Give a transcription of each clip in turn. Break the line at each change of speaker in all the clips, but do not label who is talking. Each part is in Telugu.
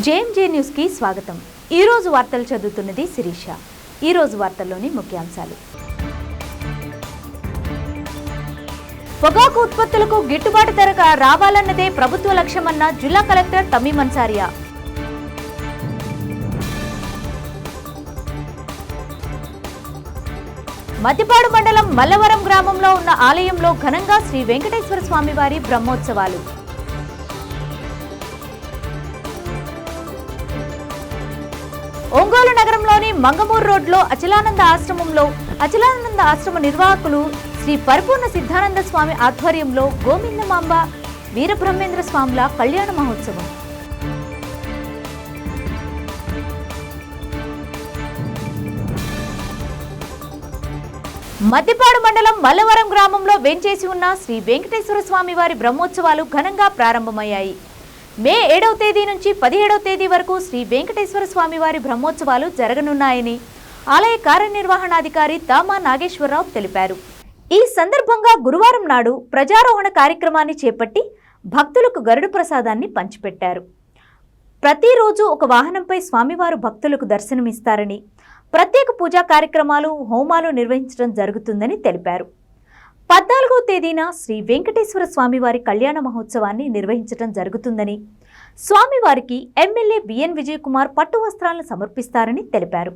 జేఎంజే న్యూస్ కి స్వాగతం। ఈ రోజు వార్తలు చదువుతున్నది శిరీష। ఈ రోజు వార్తల్లోని ముఖ్యాంశాలు। పొగాకు ఉత్పత్తులకు గిట్టుబాటు ధర రావాలన్నదే ప్రభుత్వ లక్ష్యమన్న జిల్లా కలెక్టర్ తమీం అన్సారియా। మద్దిపాడు మండలం మల్లవరం గ్రామంలో ఉన్న ఆలయంలో ఘనంగా శ్రీ వెంకటేశ్వర స్వామి వారి బ్రహ్మోత్సవాలు। ఒంగోలు నగరంలోని మంగమూరు రోడ్లో అచలానంద ఆశ్రమ నిర్వాహకులు శ్రీ పరిపూర్ణ సిద్ధానంద స్వామి ఆధ్వర్యంలో గోవిందమాంబ వీరబ్రహ్మేంద్ర స్వాముల కళ్యాణ మహోత్సవం। మద్దిపాడు మండలం మల్లవరం గ్రామంలో వేంచేసి ఉన్న శ్రీ వెంకటేశ్వర స్వామి వారి బ్రహ్మోత్సవాలు ఘనంగా ప్రారంభమయ్యాయి। మే 7వ తేదీ నుంచి 17వ తేదీ వరకు శ్రీ వెంకటేశ్వర స్వామి వారి బ్రహ్మోత్సవాలు జరగనున్నాయని ఆలయ కార్యనిర్వహణాధికారి తామా నాగేశ్వరరావు తెలిపారు। ఈ సందర్భంగా గురువారం నాడు ప్రజారోహణ కార్యక్రమాన్ని చేపట్టి భక్తులకు గరుడ ప్రసాదాన్ని పంచిపెట్టారు। ప్రతిరోజు ఒక వాహనంపై స్వామివారు భక్తులకు దర్శనమిస్తారని, ప్రత్యేక పూజా కార్యక్రమాలు హోమాలు నిర్వహించడం జరుగుతుందని తెలిపారు। 14వ తేదీన శ్రీ వెంకటేశ్వర స్వామివారి కళ్యాణ మహోత్సవాన్ని నిర్వహించడం జరుగుతుందని, స్వామివారికి ఎమ్మెల్యే బిఎన్ విజయ్ కుమార్ పట్టు వస్త్రాలను సమర్పిస్తారని తెలిపారు।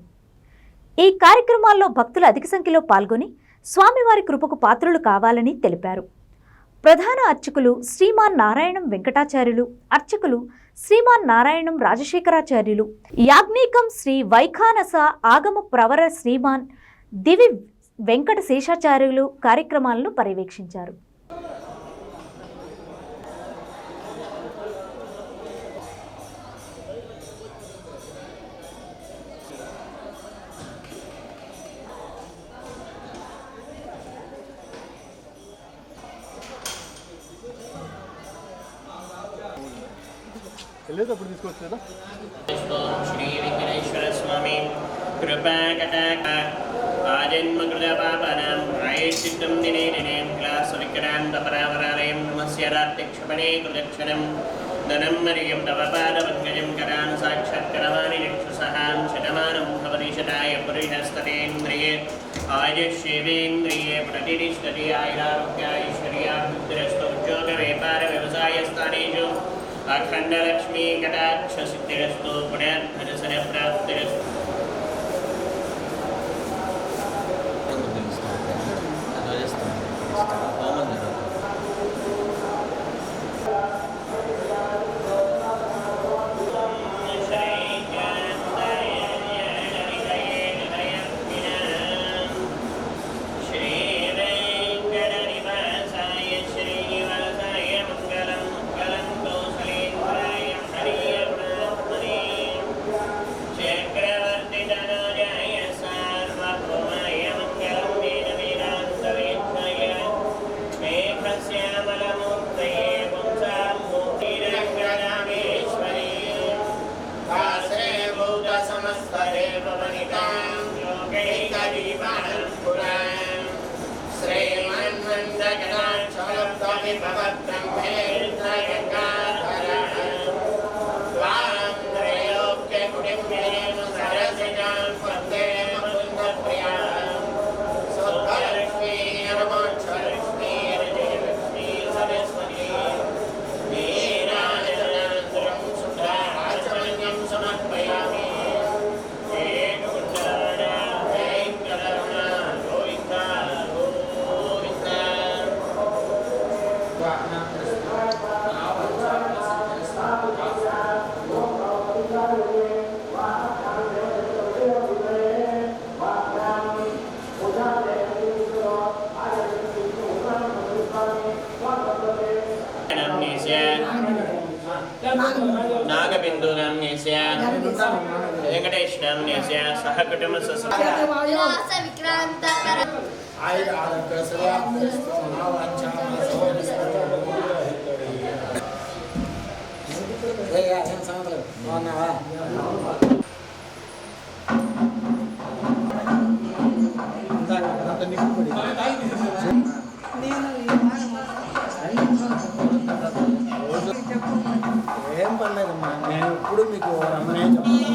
ఈ కార్యక్రమాల్లో భక్తులు అధిక సంఖ్యలో పాల్గొని స్వామివారి కృపకు పాత్రులు కావాలని తెలిపారు। ప్రధాన అర్చకులు శ్రీమాన్ నారాయణం వెంకటాచార్యులు, అర్చకులు శ్రీమాన్ నారాయణం రాజశేఖరాచార్యులు, యాజ్ఞికం శ్రీ వైఖానస ఆగమ ప్రవర శ్రీమాన్ దివి వెంకట శేషాచార్యులు కార్యక్రమాలను పర్యవేక్షించారు।
श्री वेंकटेश्वर स्वामी कृपा कटाक्ष आजन्मकृतपापानां प्रायश्चित्तं दिने दिने क्लासविक्रान्तपरावरालयं नमस्य रात्रिक्षपणे कृतक्षणं धनं मरियं तव पादपङ्कजं करान् साक्षात्करवाणि चक्षुषः शतमानं भवति शताय पुरुषस्ततेन्द्रिये आयुष्येवेन्द्रिये प्रतिष्ठति आयुरारोग्याैश्वर्याभिवृद्धिरस्तु उद्योगव्यापारव्यवसायस्थानेषु अखण्डलक्ष्मी कटाक्षसिद्धिरस्तु पुण्यधनसरप्राप्तिरस्तु। नागबिन्दुनाम्न्यस्य वेङ्कटेशनाम्न्यस्य सह कुटुम्बस्य
ఏం పర్లేదమ్మా, నేను ఇప్పుడు మీకు రమ్మనే చెప్తాను.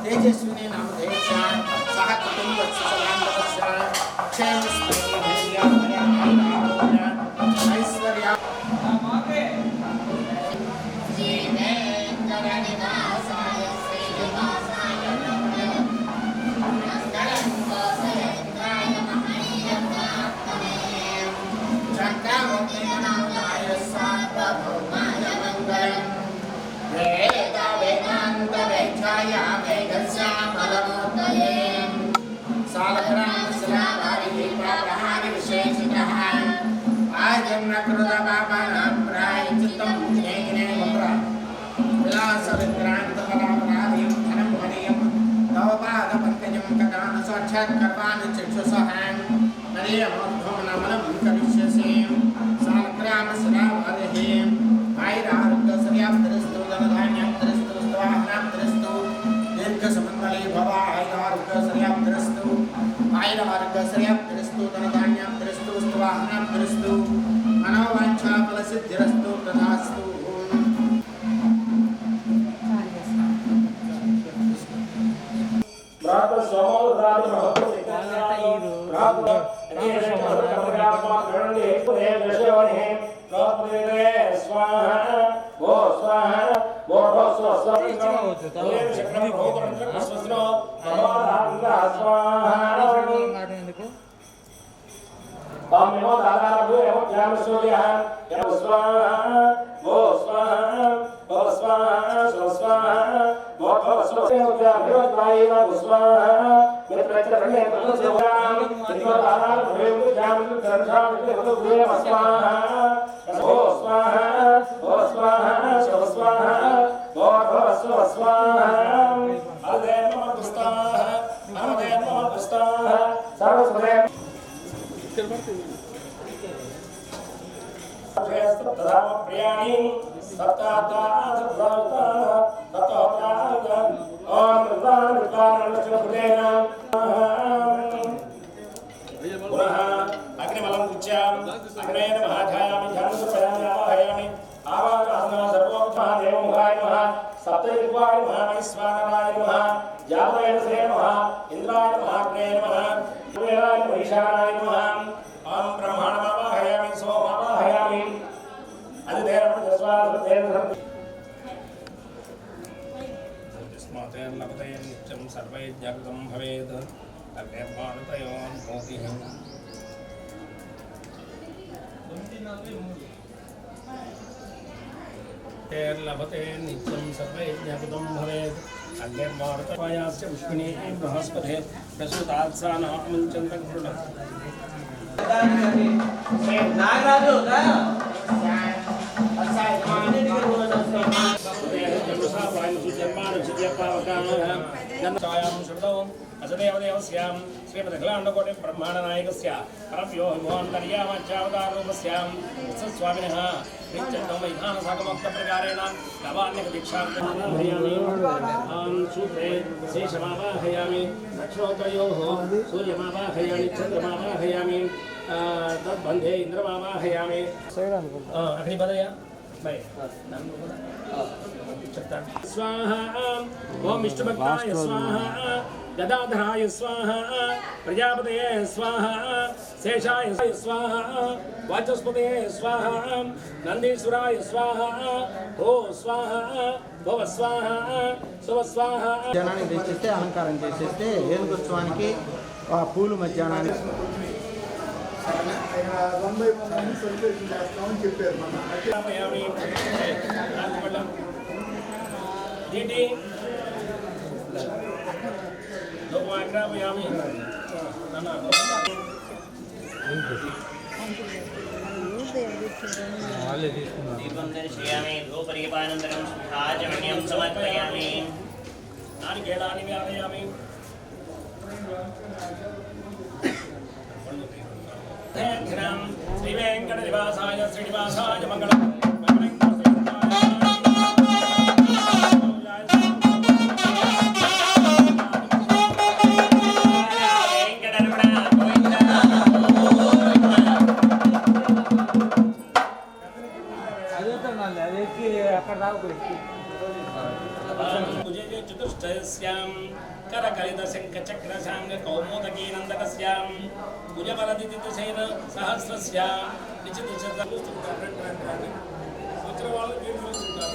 तेजस्विनी नामधेयस्य सह कुटुम्बस्य सदानन्दस्य क्षेमस्थैर्यधैर्य भयाभय ऐश्वर्य मनोवांछाफलसिद्धिरस्तु तथास्तु।
लभते नित्यं सर्वैज्ञापितं भवेत् अग्निर्मारुतपायास्य पुष्पिणी बृहस्पते प्रसूतात्सानामुञ्चन्तः नागराजु असदेवदेवस्यां श्रीमदखिलाण्डकोटि ब्रह्माण्डनायकस्य परम्यो हिमोऽन्तर्यामच्चावतारूपस्यां स्वामिनः नित्यतमैधानसाकमोक्तप्रकारेण नवान्यदीक्षां सूत्रे शेषमावाहयामि नक्षत्रयोः सूर्यमावाहयामि चन्द्रमावाहयामि तद्बन्धे इन्द्रमावाहयामि अग्निपदय स्वाहा ओम विष्णुभक्ताय स्वाहा गदाधराय स्वाहा प्रजापतये स्वाहा शेषाय स्वाहा वाचस्पतये स्वाहा नंदीश्वराय स्वाहा ओ स्वाहा भव स्वाहा शुभ स्वाहा
జనాన్ని తెచ్చిస్తే అలంకారం చేసేస్తే ఏనుగుత్సవానికి ఆ పూలు మధ్యాహ్నాన్ని
दीदी लोकमाग्रापयामि
దీపం దర్శయామి ధూపదీపానంతరం శుద్ధాచమన్యం సమర్పయామి
నారికేళాని వ్యాపయామి శ్రీ వెంకట నివాసాయ శ్రీనివాసాయ మంగళం చతుష్టయస్యాం కరకలిత శంఖ చక్ర సాంగ కౌమోదకీ నందకస్యాం భుజబలదితిశైన సహస్రస్యాం నిచిత వచ్చిన వాళ్ళు మీరు చూస్తుంటారు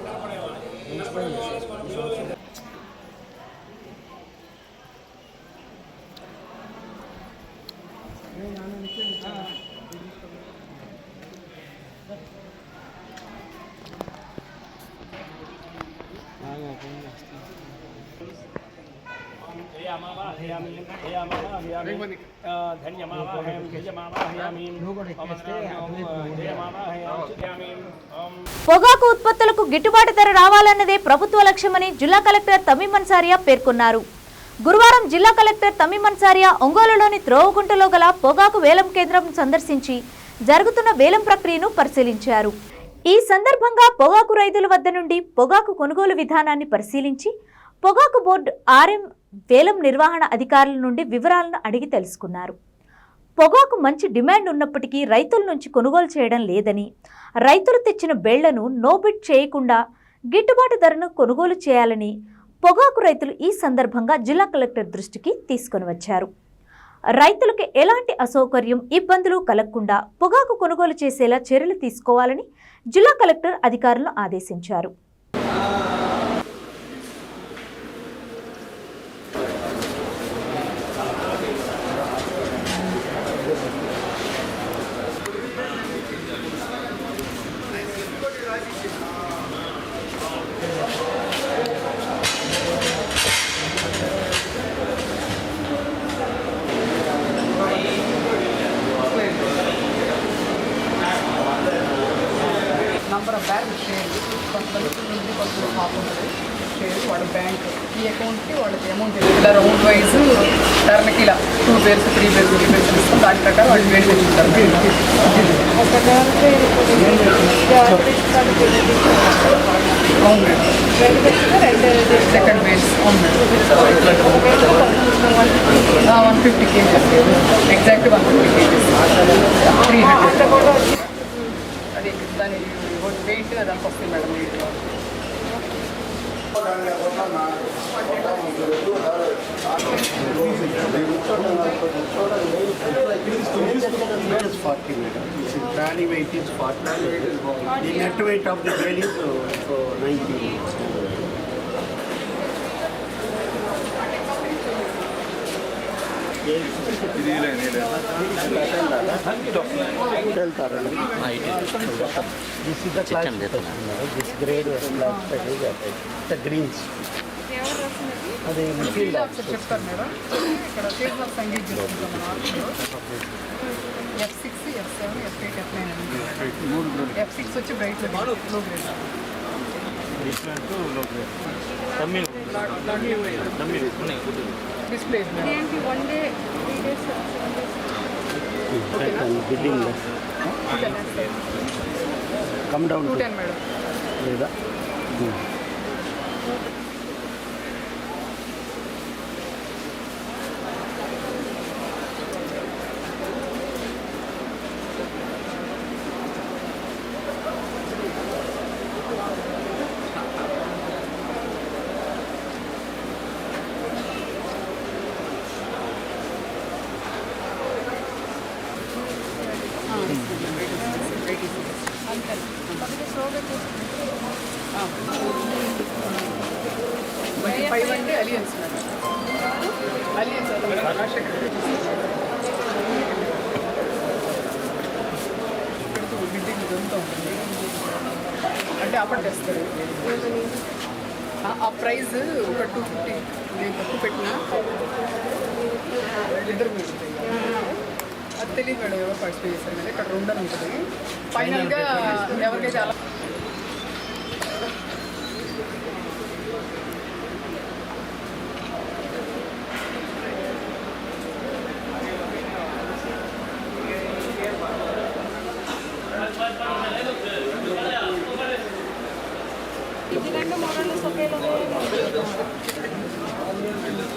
కనపడేవాళ్ళు మనం
పొగాకు ఉత్పత్తులకు గిట్టుబాటు ధర రావాలన్నదే ప్రభుత్వ లక్ష్యమని జిల్లా కలెక్టర్ తమీం అన్సారియా పేర్కొన్నారు. గురువారం జిల్లా కలెక్టర్ తమీం అన్సారియా ఒంగోలులోని త్రోవగుంటలో గల పొగాకు వేలం కేంద్రం సందర్శించి జరుగుతున్న వేలం ప్రక్రియను పరిశీలించారు. ఈ సందర్భంగా పొగాకు రైతుల వద్ద నుండి పొగాకు కొనుగోలు విధానాన్ని పరిశీలించి పొగాకు బోర్డు ఆర్ఎం వేలం నిర్వహణ అధికారుల నుండి వివరాలను అడిగి తెలుసుకున్నారు. పొగాకు మంచి డిమాండ్ ఉన్నప్పటికీ రైతుల నుంచి కొనుగోలు చేయడం లేదని, రైతులు తెచ్చిన బేళ్లను నోబిడ్ చేయకుండా గిట్టుబాటు ధరను కొనుగోలు చేయాలని పొగాకు రైతులు ఈ సందర్భంగా జిల్లా కలెక్టర్ దృష్టికి తీసుకొని వచ్చారు. రైతులకు ఎలాంటి అసౌకర్యం, ఇబ్బందులు కలగకుండా పొగాకు కొనుగోలు చేసేలా చర్యలు తీసుకోవాలని జిల్లా కలెక్టర్ అధికారులను ఆదేశించారు.
నంబర్ ఆఫ్ బ్యాంక్ షేర్ కొంతమంది నుండి కొంచెం హాఫ్ ఉంటుంది షేర్ వాళ్ళ బ్యాంక్ ఈ అకౌంట్కి వాళ్ళకి అమౌంట్ ఇలా రౌండ్ వైజ్ టర్న్కి ఇలా 2 పేర్స్ 3 పేర్స్ 3 పేర్స్ ఇస్తాం. దాని ప్రకారం వాళ్ళు వేడి తెచ్చుకుంటారు. అవును మేడం. సెకండ్ పేర్స్ అవును మేడం. 150 kgs exact 150 kgs 300. అది దాని వెయిట్ దానికి వస్తుంది madam.
It is 40 meter. Tranny weight is 40. The net weight of the bale is 90. This is the classification. This grade was classified the greens. అదే
చెప్తారు మేడం. ఇక్కడ సీజనల్ సంగీత్ చేసుకుంటాం మన ఆర్ట్లో. F6, F7, F8, F9 అండి. F6 వచ్చి బ్రైట్ లో గ్రేడ్. డిస్ప్లే ఏంటి 1 day 3 days
building come down
210 madam
లేదా
ఫైవ్ అంటే అలియన్స్ మేడం. అలియన్స్ బిల్డింగ్ ఇదంతా ఉంటుంది అంటే అప్పుడు తెస్తారు. ఆ ప్రైస్ ఒక 250 నేను తక్కువ పెట్టినా ఇద్దరు మీరు అది తెలియదు మేడం ఎవరు పార్టిసిపేట్ చేస్తారు కదా. ఇక్కడ 2 అని ఉంటుంది. ఫైనల్గా ఎవరికైతే అలా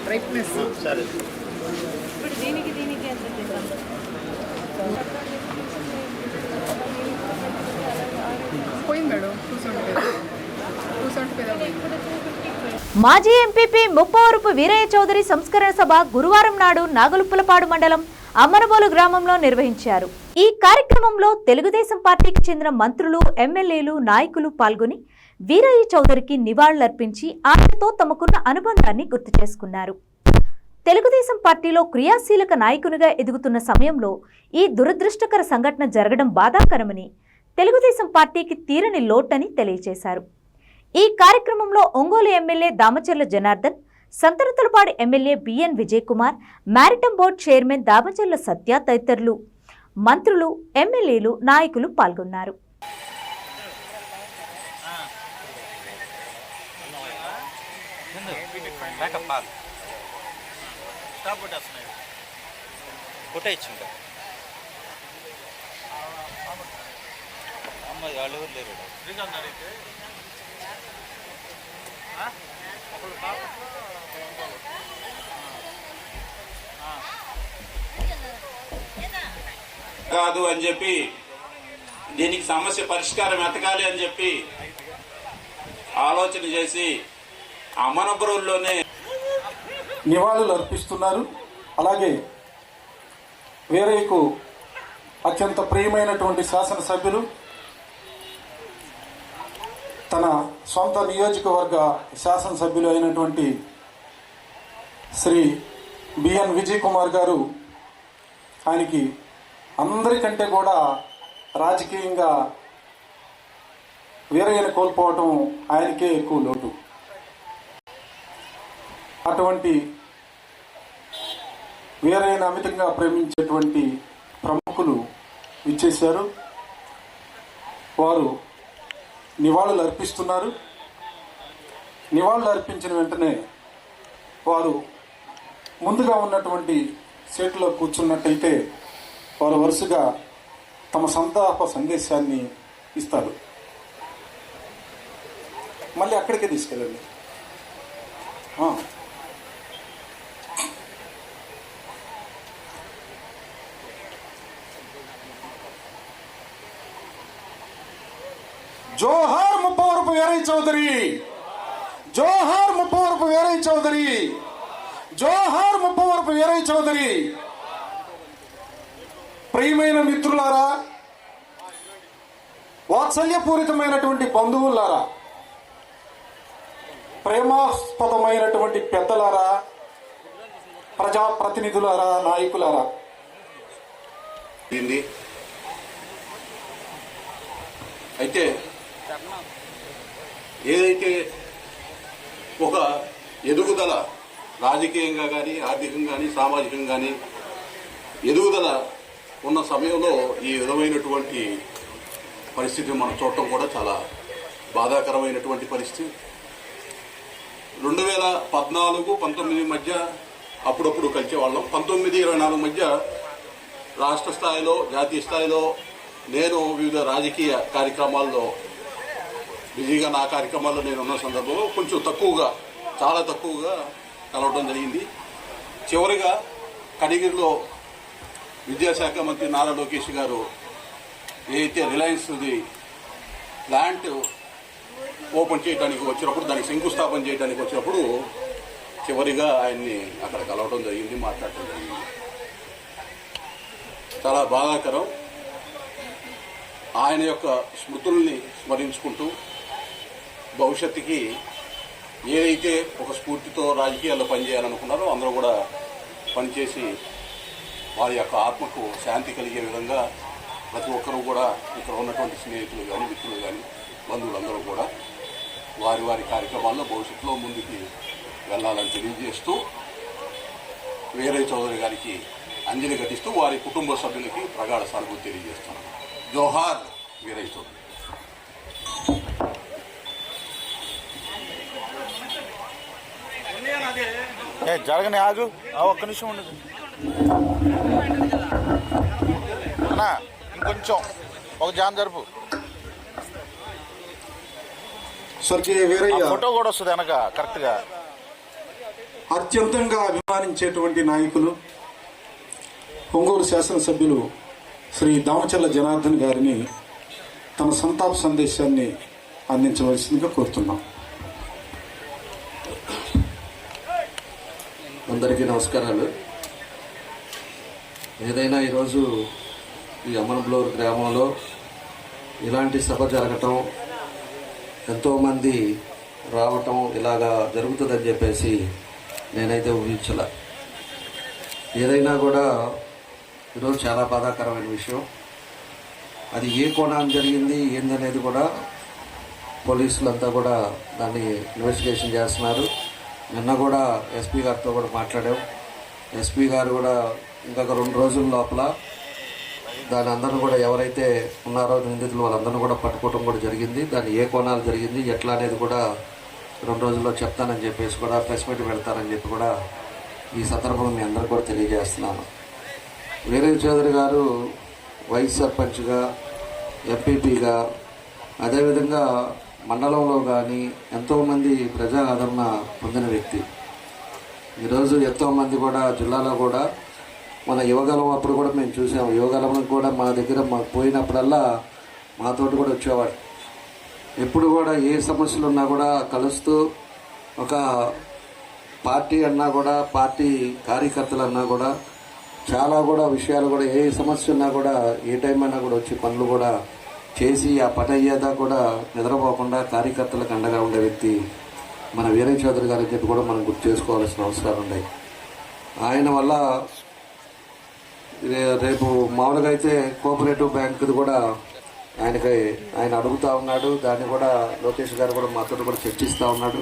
రైట్నెస్
ఇప్పుడు దీనికి ఎంత చేద్దాం?
పోయింది మేడం 275
మాజీ ఎంపీపీ ముప్పవరపు వీరయ్య చౌదరి సంస్కరణ సభ గురువారం నాడు నాగలుప్పలపాడు మండలం అమ్మనబోలు గ్రామంలో నిర్వహించారు. ఈ కార్యక్రమంలో తెలుగుదేశం పార్టీకి చెందిన మంత్రులు, ఎమ్మెల్యేలు, నాయకులు పాల్గొని వీరయ్య చౌదరికి నివాళులర్పించి ఆయనతో తమకున్న అనుబంధాన్ని గుర్తు చేసుకున్నారు. తెలుగుదేశం పార్టీలో క్రియాశీలక నాయకునిగా ఎదుగుతున్న సమయంలో ఈ దురదృష్టకర సంఘటన జరగడం బాధాకరమని, తెలుగుదేశం పార్టీకి తీరని లోటని తెలియజేశారు. ఈ కార్యక్రమంలో Ongole MLA Damacharla Janardhan, Santhanuthalapadu MLA BN Vijay Kumar, maritime board chairman Damacharla Satya తదితరులు, మంత్రులు, ఎమ్మెల్యేలు, నాయకులు పాల్గొన్నారు.
కాదు అని చెప్పి దీనికి సమస్య పరిష్కారం ఎతకాలి అని చెప్పి ఆలోచన చేసి అమనపురంలోనే
నివాళులు అర్పిస్తున్నారు. అలాగే వీరయ్యకు అత్యంత ప్రియమైనటువంటి శాసనసభ్యులు, తన సొంత నియోజకవర్గ శాసనసభ్యులు అయినటువంటి శ్రీ బిఎన్ విజయ్ కుమార్ గారు, ఆయనకి అందరికంటే కూడా రాజకీయంగా వీరయ్యను కోల్పోవటం ఆయనకే ఎక్కువ లోటు. అటువంటి వీరయ్యను అమితంగా ప్రేమించేటువంటి ప్రముఖులు విచ్చేశారు. వారు నివాళులు అర్పిస్తున్నారు. నివాళులు అర్పించిన వెంటనే వారు ముందుగా ఉన్నటువంటి సీట్లో కూర్చున్నట్టయితే వారు వరుసగా తమ సంతాప సందేశాన్ని ఇస్తారు. మళ్ళీ అక్కడికే తీసుకెళ్ళండి. జోహార్ ముప్పవరపు వీరయ్య చౌదరి, జోహార్ ముప్పవరపు వీరయ్య చౌదరి, జోహార్ ముప్పవరపు వీరయ్య చౌదరి. ప్రియమైన మిత్రులారా, వాత్సల్యపూరితమైనటువంటి బంధువులారా, ప్రేమాస్పదమైనటువంటి పెద్దలారా, ప్రజాప్రతినిధులారా, నాయకులారా,
అయితే ఏదైతే ఒక ఎదుగుదల రాజకీయంగా కానీ, ఆర్థికంగా కానీ, సామాజికంగా కానీ ఎదుగుదల ఉన్న సమయంలో ఈ విధమైనటువంటి పరిస్థితిని మనం చూడటం కూడా చాలా బాధాకరమైనటువంటి పరిస్థితి. 2014-19 మధ్య అప్పుడప్పుడు కలిసేవాళ్ళం. 19-24 మధ్య రాష్ట్ర స్థాయిలో, జాతీయ స్థాయిలో నేను వివిధ రాజకీయ కార్యక్రమాల్లో బిజీగా, నా కార్యక్రమాల్లో నేను ఉన్న సందర్భంలో కొంచెం తక్కువగా, చాలా తక్కువగా కలవడం జరిగింది. చివరిగా కనిగిరిలో విద్యాశాఖ మంత్రి నారా లోకేష్ గారు ఏదైతే రిలయన్స్ది ప్లాంట్ ఓపెన్ చేయడానికి వచ్చినప్పుడు, దానికి శంకుస్థాపన చేయడానికి వచ్చినప్పుడు చివరిగా ఆయన్ని అక్కడ కలవడం జరిగింది, మాట్లాడటం జరిగింది. చాలా బాధాకరం. ఆయన యొక్క స్మృతుల్ని స్మరించుకుంటూ భవిష్యత్తుకి ఏదైతే ఒక స్ఫూర్తితో రాజకీయాల్లో పనిచేయాలనుకున్నారో అందరూ కూడా పనిచేసి వారి యొక్క ఆత్మకు శాంతి కలిగే విధంగా ప్రతి ఒక్కరూ కూడా, ఇక్కడ ఉన్నటువంటి స్నేహితులు కానీ, మిత్రులు కానీ, బంధువులందరూ కూడా వారి వారి కార్యక్రమాల్లో భవిష్యత్తులో ముందుకు వెళ్ళాలని తెలియజేస్తూ వీరయ్య చౌదరి గారికి అంజలి ఘటిస్తూ వారి కుటుంబ సభ్యులకి ప్రగాఢ సానుభూతి తెలియజేస్తున్నాను. జోహార్ వీరయ్య చౌదరి.
జరగని ఆగు, ఒక్క నిమిషం ఉండదు అన్నా, ఇంకొంచెం ఒక జాన్ జరుపు.
స్వర్గీయ వీరయ్య
ఫోటో కూడా వస్తుంది వెనక కరెక్ట్గా.
అత్యంతంగా అభిమానించేటువంటి నాయకులు ఒంగోలు శాసనసభ్యులు శ్రీ దామచర్ల జనార్దన్ గారిని తన సంతాప సందేశాన్ని అందించవలసిందిగా కోరుతున్నాం.
అందరికీ నమస్కారాలు. ఏదైనా ఈరోజు ఈ అమనబ్లోర్ గ్రామంలో ఇలాంటి సభ జరగటం, ఎంతోమంది రావటం ఇలాగా జరుగుతుందని చెప్పేసి నేనైతే ఊహించలే. ఏదైనా కూడా ఈరోజు చాలా బాధాకరమైన విషయం. అది ఏ కోణాన్ని జరిగింది ఏందనేది కూడా పోలీసులంతా కూడా దాన్ని ఇన్వెస్టిగేషన్ చేస్తున్నారు. నిన్న కూడా ఎస్పీ గారితో కూడా మాట్లాడాం. ఎస్పీ గారు కూడా ఇంకొక 2 రోజుల లోపల దాని అందరూ కూడా ఎవరైతే ఉన్నారో నిందితులు వాళ్ళందరూ కూడా పట్టుకోవడం కూడా జరిగింది. దాన్ని ఏ కోణాలు జరిగింది ఎట్లా అనేది కూడా 2 రోజుల్లో చెప్తానని చెప్పేసి కూడా ప్రెస్ మీట్ పెడతారని చెప్పి కూడా ఈ సందర్భంలో మీ అందరూ కూడా తెలియజేస్తున్నాను. వీరయ్య చౌదరి గారు వైస్ సర్పంచ్గా, ఎంపీపీగా, అదేవిధంగా మండలంలో కానీ ఎంతోమంది ప్రజా ఆదరణ పొందిన వ్యక్తి. ఈరోజు ఎంతోమంది కూడా జిల్లాలో కూడా మన యువగలం అప్పుడు కూడా మేము చూసాము. యువగలం కూడా మా దగ్గర మాకు పోయినప్పుడల్లా మాతోటి కూడా వచ్చేవాడు. ఎప్పుడు కూడా ఏ సమస్యలు ఉన్నా కూడా కలుస్తూ, ఒక పార్టీ అన్నా కూడా, పార్టీ కార్యకర్తలు అన్నా కూడా చాలా కూడా విషయాలు కూడా ఏ సమస్య ఉన్నా కూడా ఏ టైం అయినా కూడా వచ్చి పనులు కూడా చేసి ఆ పని అయ్యేదా కూడా నిద్రపోకుండా కార్యకర్తలకు అండగా ఉండే వ్యక్తి మన వీరయ్య చౌదరి గారి చెప్పి కూడా మనం గుర్తు చేసుకోవాల్సిన అవసరాలు ఉన్నాయి. ఆయన వల్ల రేపు మామూలుగా అయితే కోఆపరేటివ్ బ్యాంకుది కూడా ఆయన అడుగుతూ ఉన్నాడు. దాన్ని కూడా లోకేష్ గారు కూడా మాతో కూడా చర్చిస్తూ ఉన్నాడు.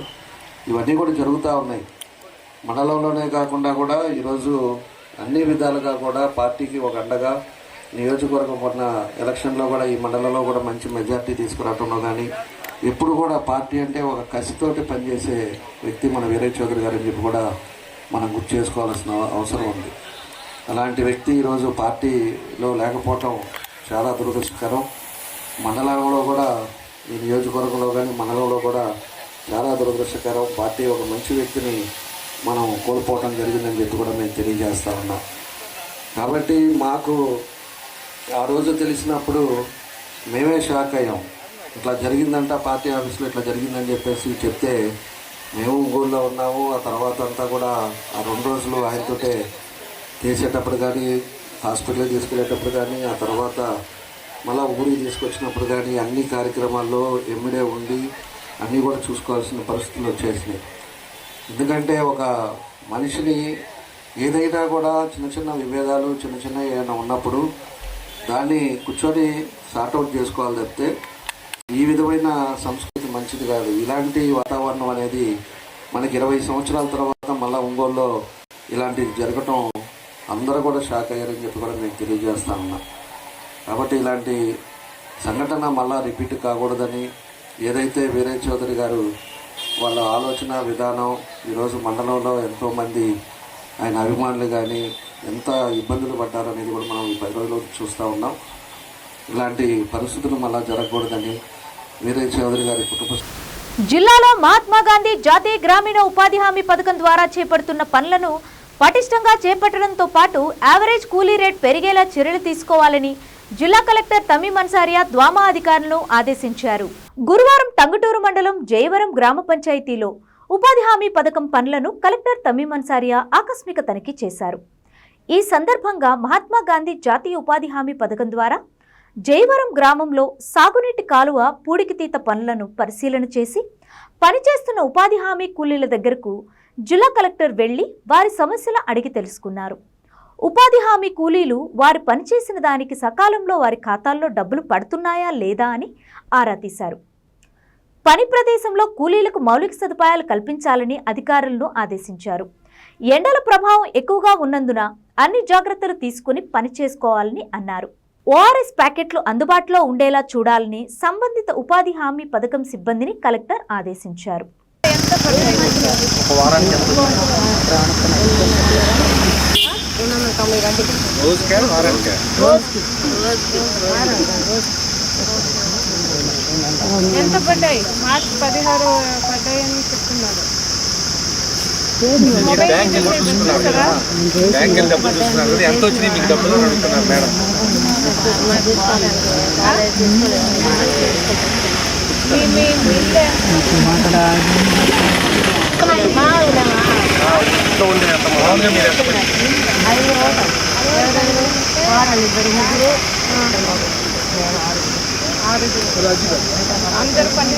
ఇవన్నీ కూడా జరుగుతూ ఉన్నాయి. మండలంలోనే కాకుండా కూడా ఈరోజు అన్ని విధాలుగా కూడా పార్టీకి ఒక అండగా, నియోజకవర్గం మొన్న ఎలక్షన్లో కూడా ఈ మండలంలో కూడా మంచి మెజార్టీ తీసుకురావడంలో కానీ ఎప్పుడు కూడా పార్టీ అంటే ఒక కసితోటి పనిచేసే వ్యక్తి మన వీరయ్య చౌదరి గారు అని చెప్పి కూడా మనం గుర్తు చేసుకోవాల్సిన అవసరం ఉంది. అలాంటి వ్యక్తి ఈరోజు పార్టీలో లేకపోవటం చాలా దురదృష్టకరం. మండలంలో కూడా, ఈ నియోజకవర్గంలో కానీ మండలంలో కూడా చాలా దురదృష్టకరం. పార్టీ ఒక మంచి వ్యక్తిని మనం కోల్పోవటం జరిగిందని చెప్పి కూడా మేము తెలియజేస్తా ఉన్నాం. కాబట్టి మాకు ఆ రోజు తెలిసినప్పుడు మేమే షాక్ అయ్యాం. ఇట్లా జరిగిందంట, పార్టీ ఆఫీస్లో ఇట్లా జరిగిందని చెప్పేసి చెప్తే మేము ఊళ్ళో ఉన్నాము. ఆ తర్వాత అంతా కూడా ఆ 2 రోజులు ఆయనతోటే చేసేటప్పుడు కానీ, హాస్పిటల్కి తీసుకెళ్ళేటప్పుడు కానీ, ఆ తర్వాత మళ్ళీ ఊరికి తీసుకొచ్చినప్పుడు కానీ అన్ని కార్యక్రమాల్లో ఎమ్మిడే ఉండి అన్నీ కూడా చూసుకోవాల్సిన పరిస్థితులు వచ్చేసినాయి. ఎందుకంటే ఒక మనిషిని ఏదైనా కూడా చిన్న చిన్న విభేదాలు చిన్న ఏమైనా ఉన్నప్పుడు దాన్ని కూర్చొని సార్ట్అవుట్ చేసుకోవాలి తప్పితే ఈ విధమైన సంస్కృతి మంచిది కాదు. ఇలాంటి వాతావరణం అనేది మనకి 20 సంవత్సరాల తర్వాత మళ్ళీ ఒంగోలులో ఇలాంటివి జరగటం అందరూ కూడా షాక్ అయ్యారని చెప్పి కూడా మేము తెలియజేస్తా ఉన్నాం. కాబట్టి ఇలాంటి సంఘటన మళ్ళీ రిపీట్ కాకూడదని ఏదైతే వీరయ్య చౌదరి గారు వాళ్ళ ఆలోచన విధానం ఈరోజు మండలంలో ఎంతోమంది ఆయన అభిమానులు కానీ ఎంత ఇబ్బందులు పడ్డారనేది కూడా మనం ఈ 10 రోజులు చూస్తూ ఉన్నాం. ఇలాంటి పరిస్థితులు మళ్ళా జరగకూడదని వీరయ్య చౌదరి గారి కుటుంబ.
జిల్లాలో మహాత్మా గాంధీ జాతీయ గ్రామీణ ఉపాధి హామీ పథకం ద్వారా చేపడుతున్న పనులను పటిష్టంగా చేపట్టడంతో పాటు యావరేజ్ కూలీ రేట్ పెరిగేలా చర్యలు తీసుకోవాలని జిల్లా కలెక్టర్ తమీం అన్సారియా ద్వామా అధికారులను ఆదేశించారు. గురువారం టంగుటూరు మండలం జయవరం గ్రామ పంచాయతీలో ఉపాధి హామీ పథకం పనులను కలెక్టర్ తమీం అన్సారియా ఆకస్మిక తనిఖీ చేశారు. ఈ సందర్భంగా మహాత్మా గాంధీ జాతీయ ఉపాధి హామీ పథకం ద్వారా జయవరం గ్రామంలో సాగునీటి కాలువ పూడికితీత పనులను పరిశీలన చేసి పనిచేస్తున్న ఉపాధి హామీ కూలీల దగ్గరకు జిల్లా కలెక్టర్ వెళ్లి వారి సమస్యలు అడిగి తెలుసుకున్నారు. ఉపాధి హామీ కూలీలు వారు పనిచేసిన దానికి సకాలంలో వారి ఖాతాల్లో డబ్బులు పడుతున్నాయా లేదా అని ఆరా తీశారు. పని ప్రదేశంలో కూలీలకు మౌలిక సదుపాయాలు కల్పించాలని అధికారులను ఆదేశించారు. ఎండల ప్రభావం ఎక్కువగా ఉన్నందున అన్ని జాగ్రత్తలు తీసుకుని పని చేసుకోవాలని అన్నారు. ఓఆర్ఎస్ ప్యాకెట్లు అందుబాటులో ఉండేలా చూడాలని సంబంధిత ఉపాధి హామీ పథకం సిబ్బందిని కలెక్టర్ ఆదేశించారు.
ఎంత పడ్డాయి? మార్చి 16 పడ్డాయని చెప్తున్నారు.
ఎంత వచ్చినాయి మీకు డబ్బులు అడుగుతున్నారు మేడం.
అందరు పని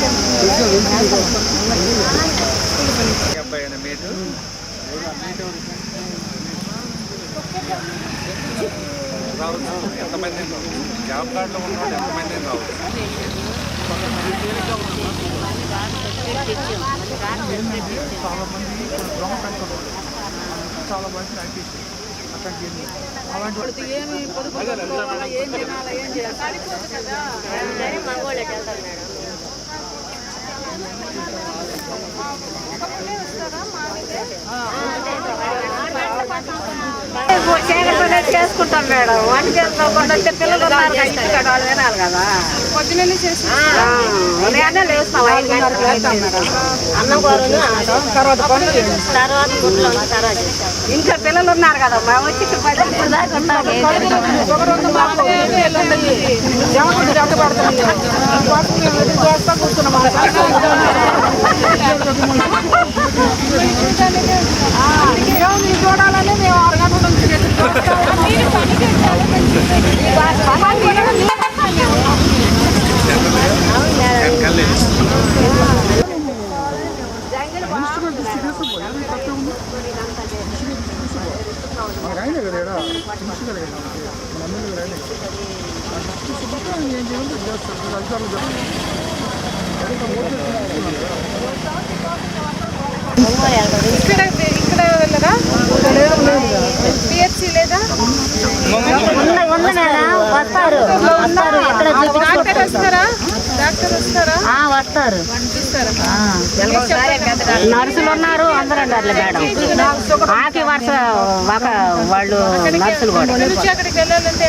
ఎంతమంది జాబ్ కార్డులో ఉన్నవాళ్ళు ఎంతమంది రావచ్చు.
చాలా మంది అక్కడికి
ఏమి పొదుపు ఏం తినాలా ఏం చేయాలి
చేసుకుంటాం మేడం. వంట చేసుకోకుండా పిల్లలు ఉన్నారు వినాలి కదా.
పొద్దునే చేసి
ఉదయాన్నే లేస్తాం 5 గంటలకు మేడం. అన్నం కూరలు తర్వాత ఇంకా పిల్లలు ఉన్నారు కదా మా వచ్చి
చూడాలని మేము 6 గంటల నుంచి
అయినా కదా చూసి కదా మన అమ్మాయి అయినా ఏం చేయాలి చేస్తారు అధికారులు
ఇక్కడ వెళ్ళరా? పిహెచ్సి లేదా? డాక్టర్ వస్తారా?
వస్తారు. నర్సులు ఉన్నారు, అందరూ ఉండాలి మేడం. ఆకి వరుస వాళ్ళు నర్సులు కూడా.
అక్కడికి వెళ్ళాలంటే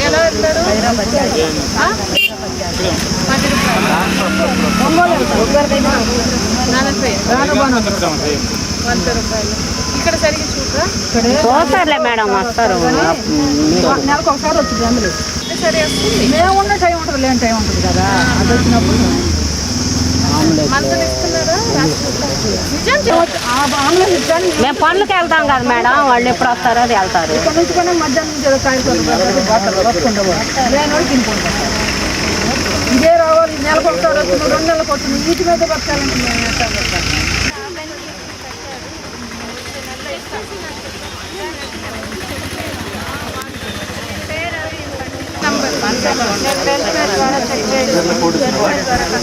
ఎలా వెళ్తారు? 100 రూపాయలు. ఇక్కడ సరిగ్గా చూడరా?
చూస్తారులే మేడం, వస్తారు.
నెలకు ఒకసారి వచ్చింది అందులో సరే వస్తుంది.
మేము ఉన్న టైం ఉంటుంది, లేని టైం ఉంటుంది కదా. అది వచ్చినప్పుడు మేము పనులకు వెళ్తాం కదా మేడం. వాళ్ళు ఎప్పుడు వస్తారో అది వెళ్తారు.
ఇక్కడ నుంచి కూడా మధ్యాహ్నం ఇదే రావాలి. నెలకు ఒకసారి వస్తుంది, 2 నెలలకు వస్తుంది. వీటి మీద బతకాలంటే మేము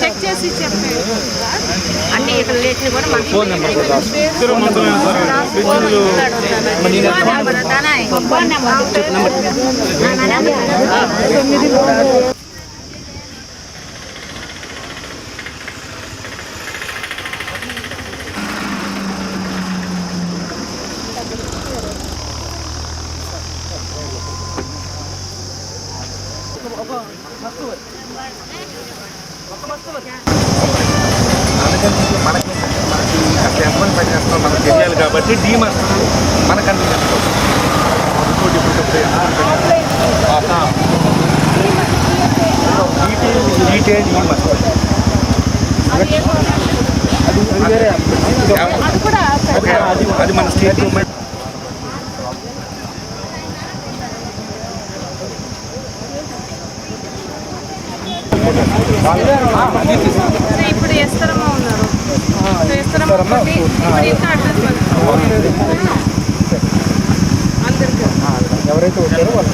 చెక్ చేసి చెప్పే
అన్ని ఇక్కడ లేచి కూడా
ఫోన్ నెంబర్ మనకి అసలు ఎంతమంది పని చేస్తాం మనకు తెలియాలి కాబట్టి డీమర్ మనకన్నీ అది మన స్టేట్ గవర్నమెంట్.
ఇప్పుడు ఎస్తరమ్మ ఉన్నారు. ఎస్తరమ్మ
ఎవరైతే వచ్చారో వాళ్ళు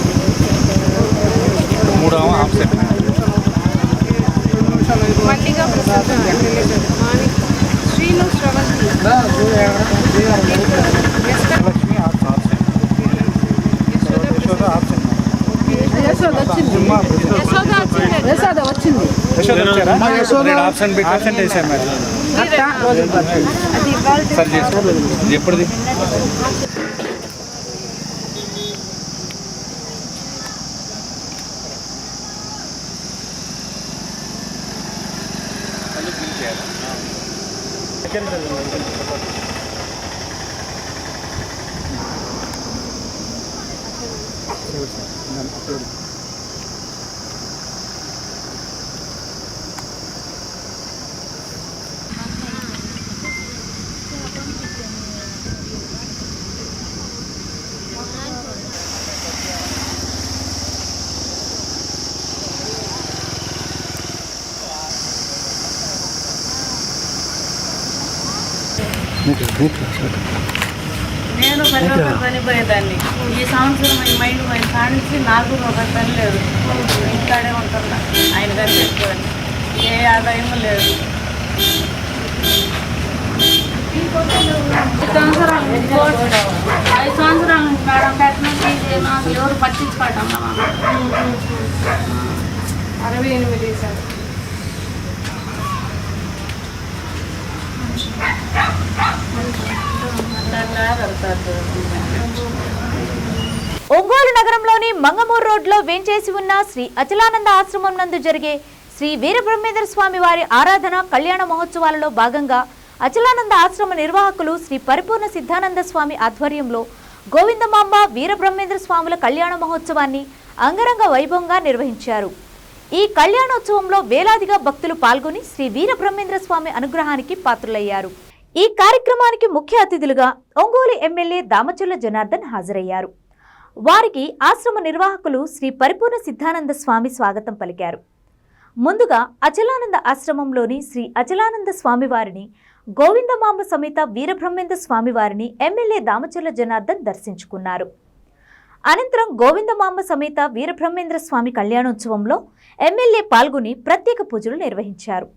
3వ ఆఫ్సెట్
మల్లిగా ప్రసాద్ శ్రీను శ్రవంతి
ఎప్పుడుది
నేను పని పోయేదాన్ని. ఈ సంవత్సరం ఈ మైండ్ కానించి నాకు ఒక పని లేదు, ఇంకాడే ఉంటున్నా. ఆయన గారు పెట్టుకోవాలి, ఏ ఆదాయం లేదు. సంవత్సరాలు 5 సంవత్సరాలు మేడం పెట్టిన నాకు ఎవరు పట్టించుకోవటం 68 సార్.
ఒంగోలు నగరంలోని మంగమూరు రోడ్లో వేంచేసి ఉన్న శ్రీ అచలానంద ఆశ్రమం నందు జరిగే శ్రీ వీరబ్రహ్మేంద్ర స్వామి వారి ఆరాధన కళ్యాణ మహోత్సవాలలో భాగంగా అచలానంద ఆశ్రమ నిర్వాహకులు శ్రీ పరిపూర్ణ సిద్ధానంద స్వామి ఆధ్వర్యంలో గోవిందమాంబ వీరబ్రహ్మేంద్ర స్వాముల కళ్యాణ మహోత్సవాన్ని అంగరంగ వైభవంగా నిర్వహించారు. ఈ కళ్యాణోత్సవంలో వేలాదిగా భక్తులు పాల్గొని శ్రీ వీరబ్రహ్మేంద్ర స్వామి అనుగ్రహానికి పాత్రులయ్యారు. ఈ కార్యక్రమానికి ముఖ్య అతిథులుగా ఒంగోలు ఎమ్మెల్యే దామచర్ల జనార్దన్ హాజరయ్యారు. వారికి ఆశ్రమ నిర్వాహకులు శ్రీ పరిపూర్ణ సిద్ధానంద స్వామి స్వాగతం పలికారు. ముందుగా అచలానంద ఆశ్రమంలోని శ్రీ అచలానంద స్వామి వారిని, గోవిందమాంబ సమేత వీరబ్రహ్మేంద్ర స్వామి వారిని ఎమ్మెల్యే దామచర్ల జనార్దన్ దర్శించుకున్నారు. అనంతరం గోవిందమాంబ సమేత వీరబ్రహ్మేంద్ర స్వామి కళ్యాణోత్సవంలో ఎమ్మెల్యే పాల్గొని ప్రత్యేక పూజలు నిర్వహించారు.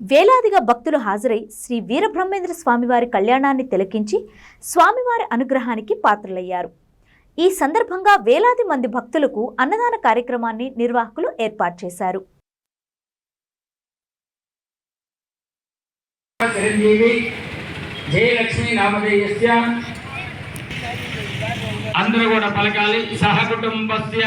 వేలాదిగా భక్తులు హాజరై శ్రీ వీరబ్రహ్మేంద్ర స్వామివారి కళ్యాణాన్ని తిలకించి స్వామివారి అనుగ్రహానికి పాత్రలయ్యారు. ఈ సందర్భంగా వేలాది మంది భక్తులకు అన్నదాన కార్యక్రమాన్ని నిర్వాహకులు ఏర్పాటు చేశారు.
అందరూ కూడా పలకాలి. సహకుటుంబస్య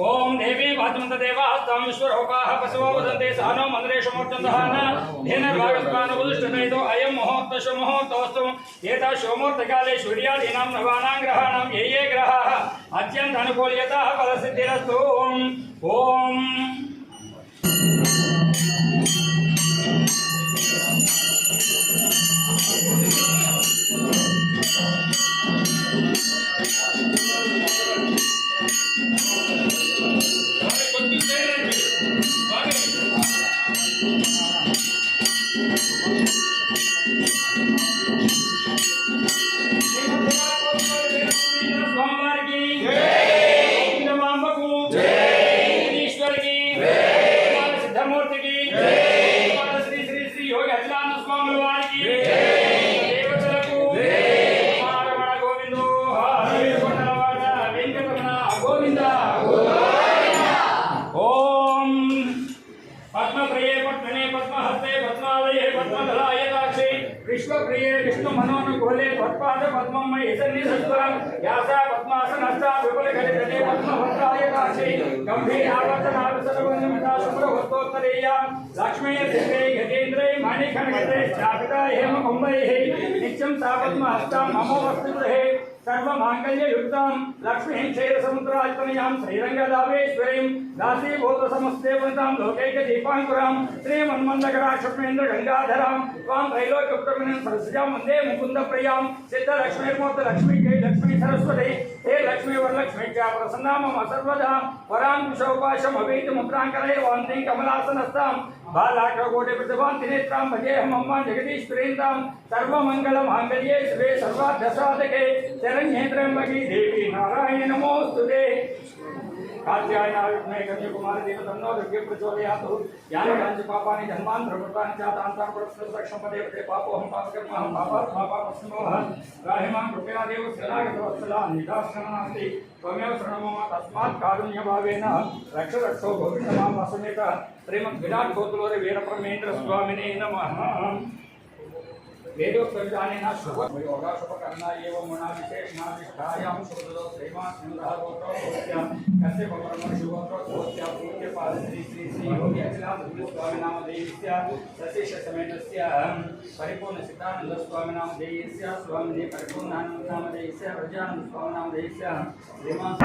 ओम देवी वाचमंत देवास्तां विश्वरोकाः पशवो वदन्ते सहनो मन्त्रेषु मोर्चन्दहान धेनुर्भागस्मानुबुधिष्ठनेतो अयं मुहूर्तशु मुहूर्तोऽस्तु एता शोमूर्तकाले सूर्यादीनां नवानां ग्रहाणां ये ये ग्रहाः अत्यन्त अनुकूल्यताः फलसिद्धिरस्तु। ओम विश्वप्रिये विष्णु मनोनुकूले त्वत्पाद पद्ममयि सन्निधत्वं यासा पद्मासनस्था विपुलगलितटे पद्मभद्रायताक्षि गम्भीरावर्तनावसरवन्यमिता शुभ्रवस्तोत्तरेया लक्ष्मी दिव्यै गजेन्द्रै माणिखण्डगते स्थापिता हेमकुम्भैः नित्यं सा पद्महस्तां ममोऽस्तु गृहे सर्वमाङ्गल्ययुक्तां लक्ष्मीं क्षीरसमुद्रात्मनीयां श्रीरङ्गदावेश्वरीं दासीभूतसमस्तेवतां लोकैकदीपाङ्कुरां श्रीमन्मन्दकराक्षमेन्द्रगङ्गाधरां त्वां त्रैलोक्योत्तरमिनं सरस्वतीं वन्दे मुकुन्दप्रियां सिद्धलक्ष्मीर्मूर्तलक्ष्मीकै लक्ष्मी सरस्वती हे लक्ष्मी वरलक्ष्मी च प्रसन्ना मम सर्वदा वराङ्कुशोपाशमभीतमुद्राङ्करैर्वान्तीं कमलासनस्तां बालाकोटिप्रतिभान्तिनेत्रां भजेऽहमम्मां जगदीश्वरीन्तां सर्वमङ्गलमाङ्गल्ये शिवे सर्वार्थसाधके शरण्ये त्र्यम्बके देवी नारायणी नमोऽस्तुते कात्यायनाविद्महे कन्याकुमारी तन्नो दुर्गे प्रचोदयात् ज्ञानकाञ्च पापानि जन्मान्तरकृतानि च तान्तान् परस्परक्षमपदेवते पापोऽहं पापकर्महं पापात्मा पापस्मोहः राहिमां कृपया देव शरणागतवत्सला निदास्यनास्ति त्वमेव शरणं मम तस्मात् कारुण्यभावेन रक्ष रक्षो भविष्यमां वसमेत श्रीमद्विराट् गोकुलोरे वीरब्रह्मेन्द्र स्वामिने नमः वेदोक्तविधानेन शुभयोगाशुभकर्णा एवं गुणाविशेषणाधिष्ठायां शुभदो श्रीमान्नन्दः कस्य ब्रह्मशिवोत्रोत्या पूज्यपाद श्री श्री श्री योगी अखिलानन्दस्वामिनामधेयस्य सतीशसमेतस्य परिपूर्ण सिद्धानन्दस्वामिनामधेयस्य स्वामिने परिपूर्णानन्दनामधेयस्य प्रजानन्दस्वामिनामधेयस्य श्रीमान्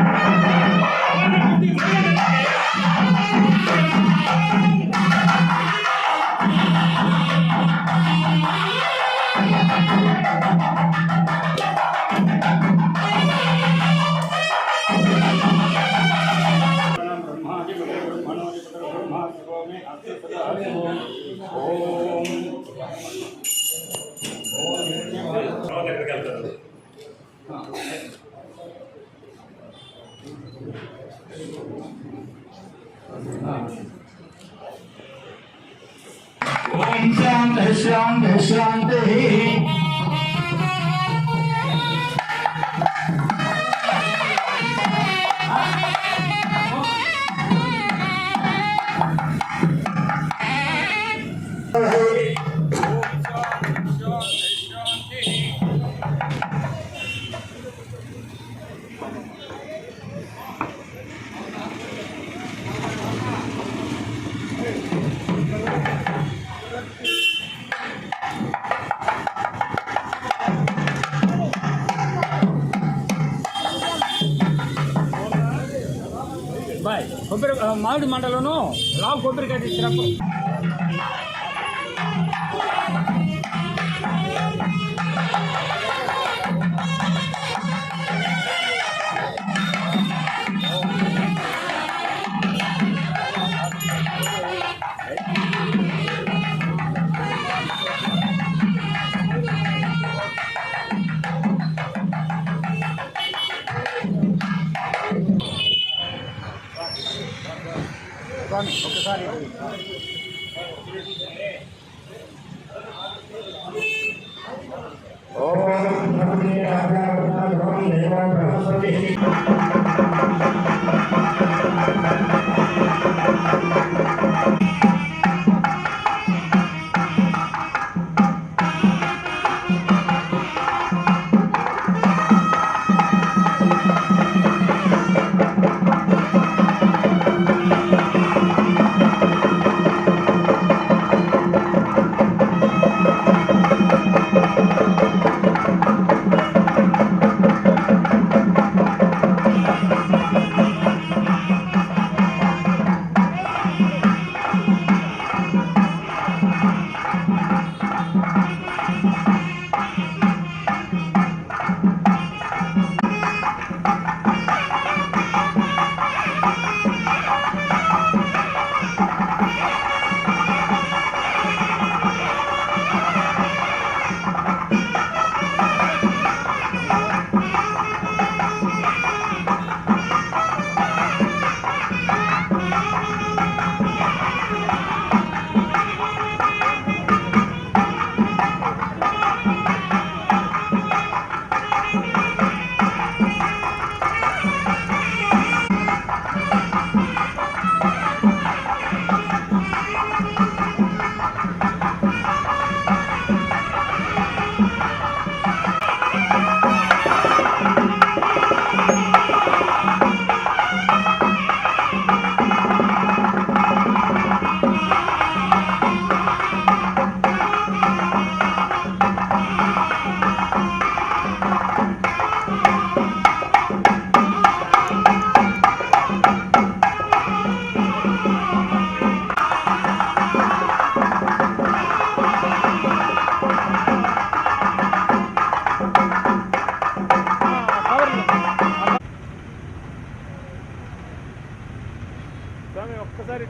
ओम शांति शांति शांति
కొబ్బరి మామిడి మండలోను లావు కొబ్బరికాయ తీసుకున్నప్పుడు ఒకసారి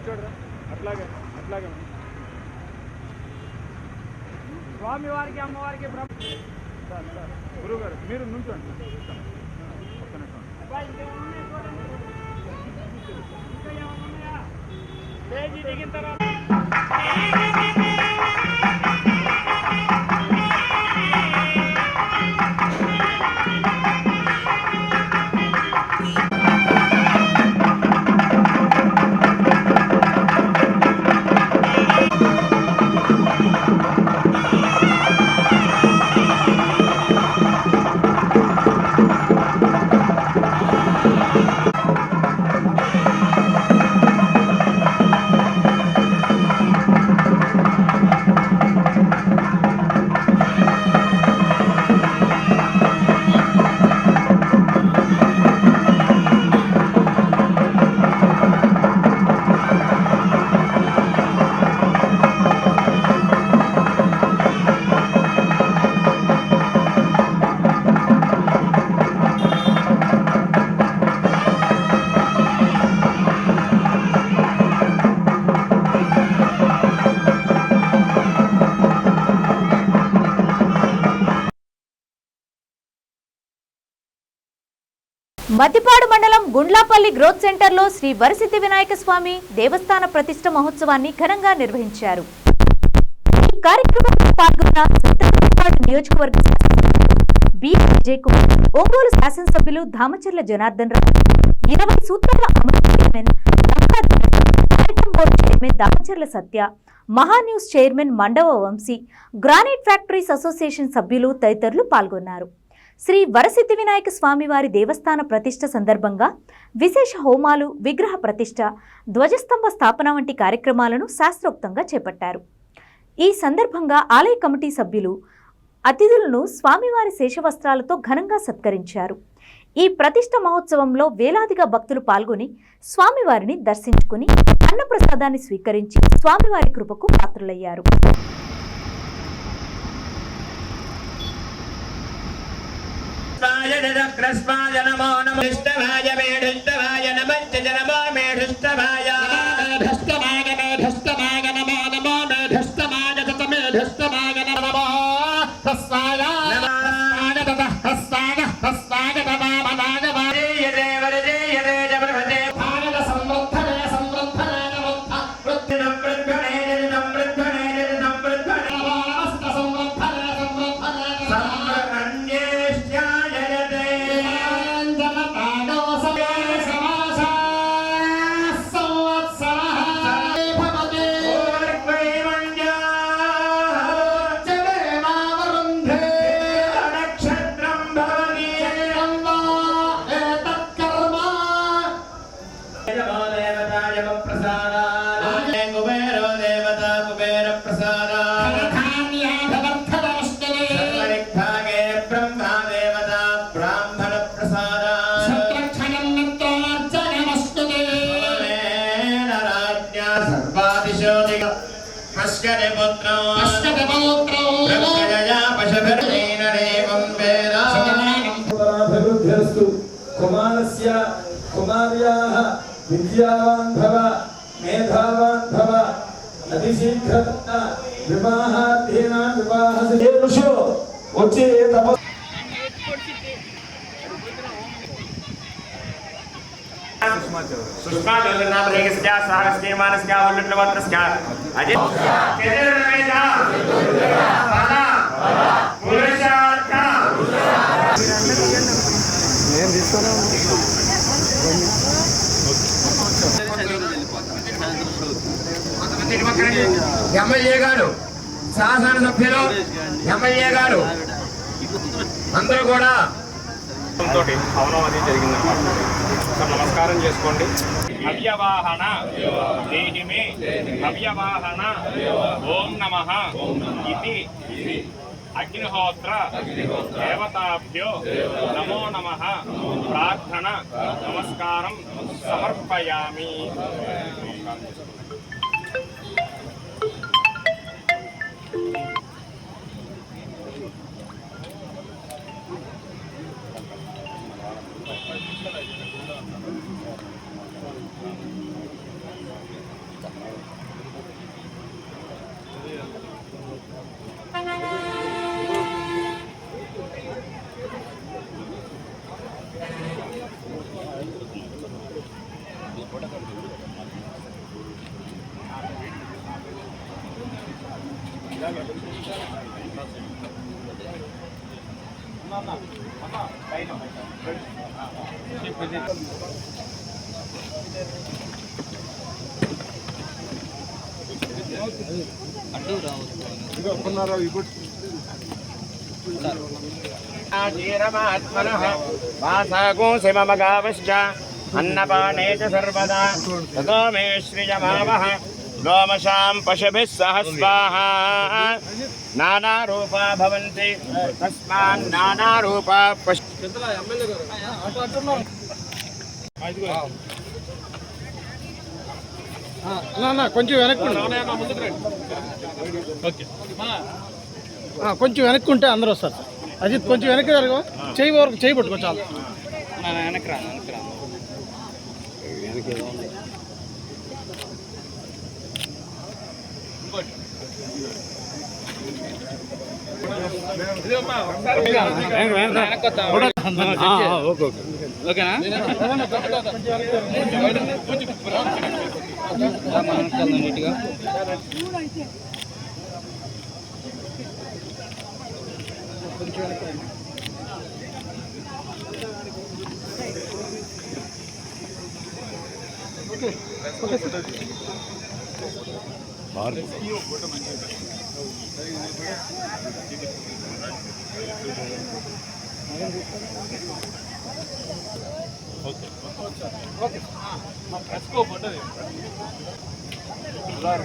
కూర్చోడరా అట్లాగే అట్లాగే స్వామివారికి అమ్మవారికి గురువు గారు మీరు నుంచోండి ఒక్క నిమిషం స్టేజీ దిగిన తర్వాత
మద్దిపాడు మండలం గుండ్లాపల్లి గ్రోత్ సెంటర్లో శ్రీ వరసిద్ధి వినాయక స్వామి దేవస్థాన ప్రతిష్ఠ మహోత్సవాన్ని ఘనంగా నిర్వహించారు. ఈ కార్యక్రమంలో పాల్గొన్న మద్దిపాడు నియోజకవర్గ బిజే కుమార్, ఒంగోలు శాసనసభ్యులు దామచర్ల జనార్దన్ రావు, 20 సూత్రాల అమలు chairman board chairman Damacharla Satya, Mahaa News chairman Mandava Vamsi, granite factories association సభ్యులు తదితరులు పాల్గొన్నారు. శ్రీ వరసిద్ధి వినాయక స్వామివారి దేవస్థాన ప్రతిష్ఠ సందర్భంగా విశేష హోమాలు, విగ్రహ ప్రతిష్ఠ, ధ్వజస్తంభ స్థాపన వంటి కార్యక్రమాలను శాస్త్రోక్తంగా చేపట్టారు. ఈ సందర్భంగా ఆలయ కమిటీ సభ్యులు అతిథులను స్వామివారి శేషవస్త్రాలతో ఘనంగా సత్కరించారు. ఈ ప్రతిష్ఠ మహోత్సవంలో వేలాదిగా భక్తులు పాల్గొని స్వామివారిని దర్శించుకుని అన్నప్రసాదాన్ని స్వీకరించి స్వామివారి కృపకు పాత్రులయ్యారు.
నమో నమో ధృష్టభాయ మే ధృష్టభాయ నమశ్చ నమో మే ధృష్టభాయ ధృష్టభాయ మే ధృష్టభాయ నమో నమో మే ధృష్టభాయ తమే ధృష్టభాయ నమో తస్వాయ నమః తస్వాయ తస్వాయ నమః వరేయదే వరేయదే జబరహతే భారత సంవృద్ధనే సంవృద్ధనే నమః వృద్ధినం వృద్ధనే జనం వృద్ధనే జనం వృద్ధనే నమస్త సంవృద్ధనే సంవృద్ధనే సంవృద్ధన్యేష్యా
కుమారస్య కుమార్యాః విద్యావాన్ భవ మేధావాన్ భవ అతిశీఘ్రత వివాహార్థేనా వివాహసే ఋషో వచ్చి
సుష్మాచోదనామరేకస్య సహస్యమానస్య ఉల్లట్లవత్రస్య అజయ కేదరవేద ఫల పురుషార్థ నేను తీసుకున్నా ఎమ్మెల్యే గారు, శాసనసభ్యులు, ఎమ్మెల్యే గారు అందరూ కూడా
అవును అది జరిగిందన్నమాట. నమస్కారం చేసుకోండి. అవ్యవాహన దేహిమే అవ్యవాహన ఓం నమః ఇది అగ్నిహోత్ర దేవతాభ్యో నమో నమః ప్రార్థన నమస్కారం సమర్పయామి.
अन्नपाने च सर्वदा ततो मे श्रियमावः गोमशां पशुभिः सह स्वाहा नानारूपा भवन्ति तस्मान् नानारूपा
కొంచెం వెనక్కి కొంచెం వెనక్కుంటే అందరూ వస్తారు. అజిత్ కొంచెం వెనక్కి జరగవు, చేయి వరకు చేయి పట్టుకో చాలు. వెనక్కి రా నీట్గా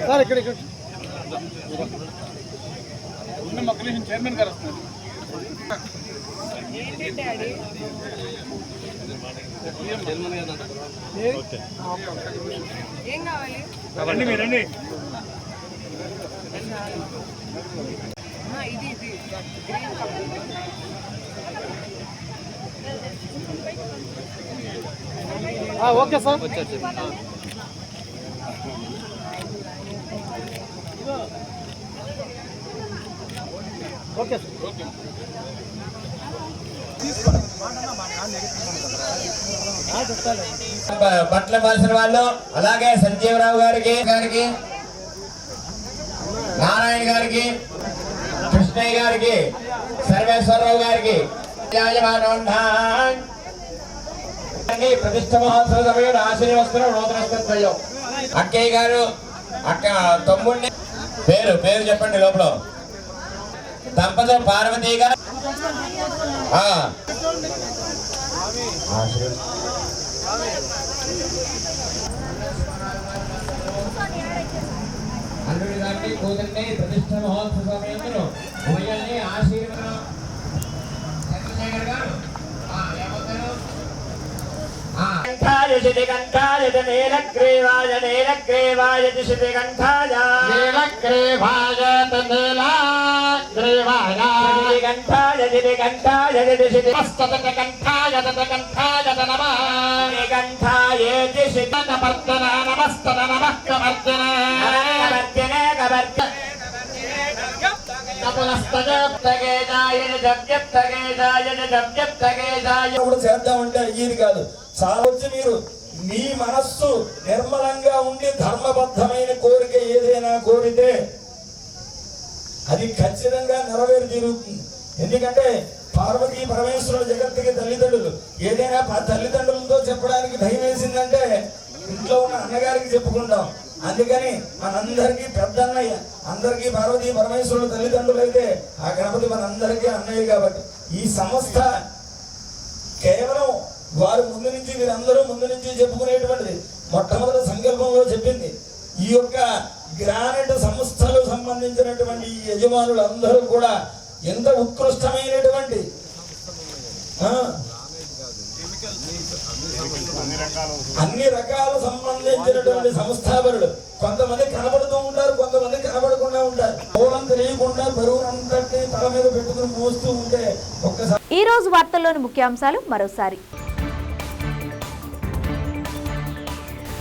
సార్ ఇక్కడ చైర్మన్ గారు వస్తున్నారు.
ఏం కావాలి?
మీరండి
ఇది
ఓకే సార్. ఓకే
బట్టలు పాల్సిన వాళ్ళు, అలాగే సంజీవరావు గారికి నారాయణ గారికి, కృష్ణయ్య గారికి, సర్వేశ్వరరావు గారికి ప్రతిష్ట మహోత్సవ సమయంలో ఆశ్చర్య వస్త్రం నూతనస్కృత్యం. అక్కయ్య గారు అక్క తమ్ముడిని పేరు చెప్పండి లోపల. దంపతులు పార్వతీ గారు అల్లుడి గారిని కూతుర్ని ప్రతిష్ట మహోత్సవ సమయంలో ఉభయల్ని ఆశీర్వదం చంద్రశేఖర్ గారు కంఠాయ శితికంఠాయ నీలగ్రీవాయ నీలగ్రీవాయ శితికంఠాయ నీలగ్రీవాయ నీలగ్రీవాయ శితికంఠాయ శితికంఠాయ శితికంఠాయ శితికంఠాయ నమః శితికంఠాయ శితికంఠపర్తన నమస్తన నమః కవర్తన కవర్తన కవర్తన
చేద్దామంటే అయ్యేది కాదు. సావచ్చు మీరు మీ మనస్సు నిర్మలంగా ఉండి ధర్మబద్ధమైన కోరిక ఏదైనా కోరితే అది ఖచ్చితంగా నెరవేరు తీరుతుంది. ఎందుకంటే పార్వతీ పరమేశ్వరుడు జగత్తుకి తల్లిదండ్రులు. ఏదైనా తల్లిదండ్రులతో చెప్పడానికి భయం వేసిందంటే ఇంట్లో ఉన్న అన్నగారికి చెప్పుకుంటాం. అందుకని మనందరికీ పెద్దన్నయ్య, అందరికీ పార్వతీ పరమేశ్వరుడు తల్లిదండ్రులు అయితే ఆ గణపతి మనందరికీ అన్నయ్య. కాబట్టి ఈ సంస్థ కేవలం వారు ముందు నుంచి మీరందరూ ముందు నుంచి చెప్పుకునేటువంటిది. మొట్టమొదటి సంకల్పంలో చెప్పింది ఈ యొక్క గ్రానైట్ సంస్థలు సంబంధించినటువంటి యజమానులు అందరూ కూడా ఎంత ఉత్కృష్టమైనటువంటి అన్ని రకాల సంబంధించినటువంటి సంస్థాపరులు. కొంతమంది కనబడుతూ ఉంటారు, కొంతమంది కనబడకుండా ఉంటారు. మూలం తెలియకుండా బరువునంతటి తల మీద పెట్టుకుని మోస్తూ ఉంటే ఒక్కసారి.
ఈ రోజు వార్తల్లోని ముఖ్యాంశాలు మరోసారి.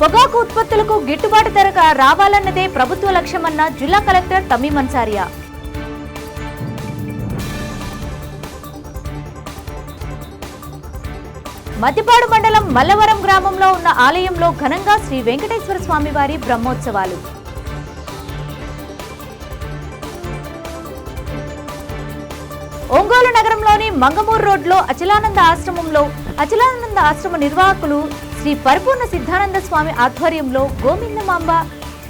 పొగాకు ఉత్పత్తులకు గిట్టుబాటు ధర రావాలన్నదే ప్రభుత్వ లక్ష్యమన్న జిల్లా కలెక్టర్ తమీం అన్సారియా. మద్దిపాడు మండలం మల్లవరం గ్రామంలో ఉన్న ఆలయంలో ఘనంగా శ్రీ వెంకటేశ్వర స్వామివారి బ్రహ్మోత్సవాలు. ఒంగోలు నగరంలోని మంగమూరు రోడ్లో అచలానంద ఆశ్రమ నిర్వాహకులు శ్రీ పరిపూర్ణ సిద్ధానంద స్వామి ఆధ్వర్యంలో గోవిందమాంబ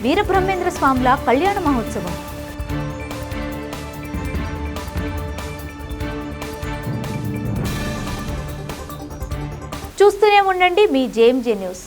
వీరబ్రహ్మేంద్ర స్వాముల కళ్యాణ మహోత్సవం. చూస్తూనే ఉండండి మీ జేఎంజే న్యూస్.